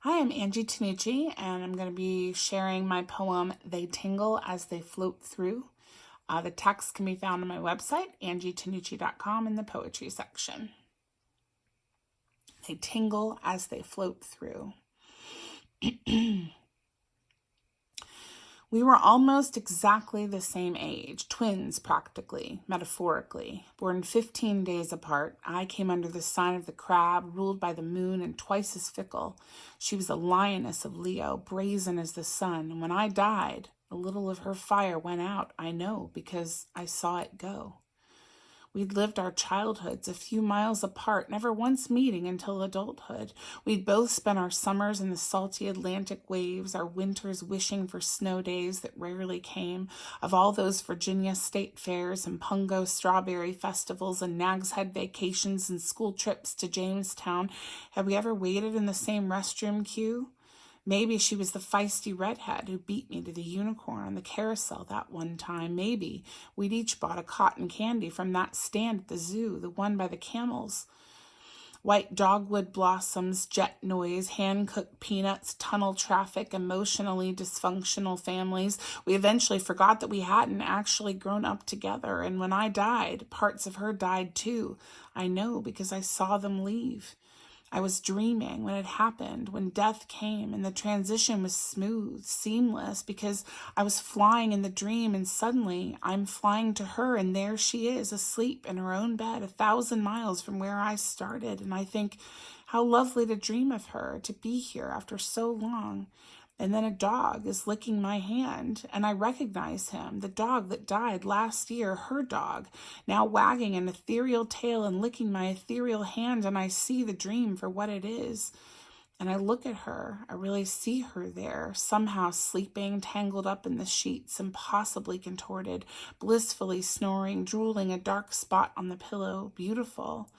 Hi, I'm Angie Tonucci, and I'm going to be sharing my poem, They Tingle as They Float Through. The text can be found on my website, angietonucci.com, in the poetry section. They tingle as they float through. We were almost exactly the same age, twins practically, metaphorically. Born 15 days apart, I came under the sign of the crab, ruled by the moon and twice as fickle. She was a lioness of Leo, brazen as the sun, and when I died, a little of her fire went out, I know, because I saw it go. We'd lived our childhoods a few miles apart, never once meeting until adulthood. We'd both spent our summers in the salty Atlantic waves, our winters wishing for snow days that rarely came. Of all those Virginia state fairs and Pungo strawberry festivals and Nag's Head vacations and school trips to Jamestown, had we ever waited in the same restroom queue? Maybe she was the feisty redhead who beat me to the unicorn on the carousel that one time. Maybe we'd each bought a cotton candy from that stand at the zoo, the one by the camels. White dogwood blossoms, jet noise, hand-cooked peanuts, tunnel traffic, emotionally dysfunctional families. We eventually forgot that we hadn't actually grown up together, and when I died, parts of her died too. I know because I saw them leave. I was dreaming when it happened, when death came, and the transition was smooth, seamless, because I was flying in the dream, and suddenly I'm flying to her, and there she is, asleep in her own bed, 1,000 miles from where I started, and I think, how lovely to dream of her, to be here after so long. And then a dog is licking my hand, and I recognize him, the dog that died last year, her dog, now wagging an ethereal tail and licking my ethereal hand, and I see the dream for what it is. And I look at her, I really see her there, somehow sleeping, tangled up in the sheets, impossibly contorted, blissfully snoring, drooling a dark spot on the pillow, beautiful.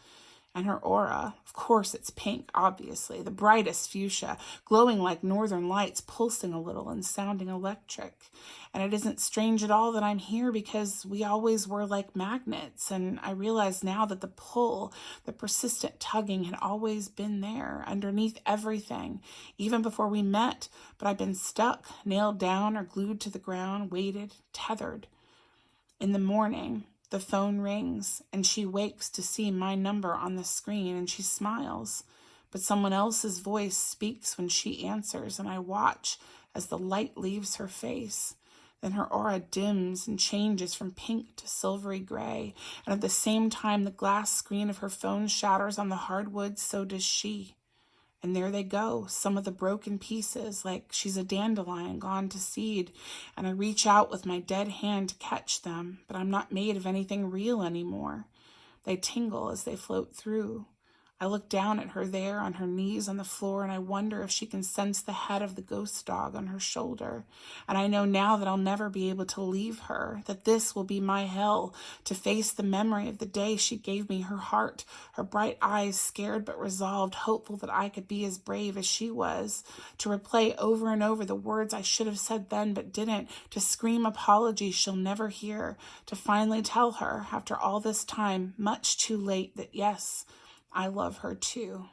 And her aura, of course it's pink, obviously, the brightest fuchsia, glowing like northern lights, pulsing a little and sounding electric. And it isn't strange at all that I'm here because we always were like magnets, and I realize now that the pull, the persistent tugging had always been there, underneath everything, even before we met, but I've been stuck, nailed down or glued to the ground, weighted, tethered. In the morning, the phone rings, and she wakes to see my number on the screen, and she smiles. But someone else's voice speaks when she answers, and I watch as the light leaves her face. Then her aura dims and changes from pink to silvery gray, and at the same time the glass screen of her phone shatters on the hardwood, so does she. And there they go, some of the broken pieces, like she's a dandelion gone to seed. And I reach out with my dead hand to catch them, but I'm not made of anything real anymore. They tingle as they float through. I look down at her there on her knees on the floor, and I wonder if she can sense the head of the ghost dog on her shoulder. And I know now that I'll never be able to leave her, that this will be my hell, to face the memory of the day she gave me her heart, her bright eyes scared but resolved, hopeful that I could be as brave as she was, to replay over and over the words I should have said then but didn't, to scream apologies she'll never hear, to finally tell her, after all this time, much too late, that yes, I love her too.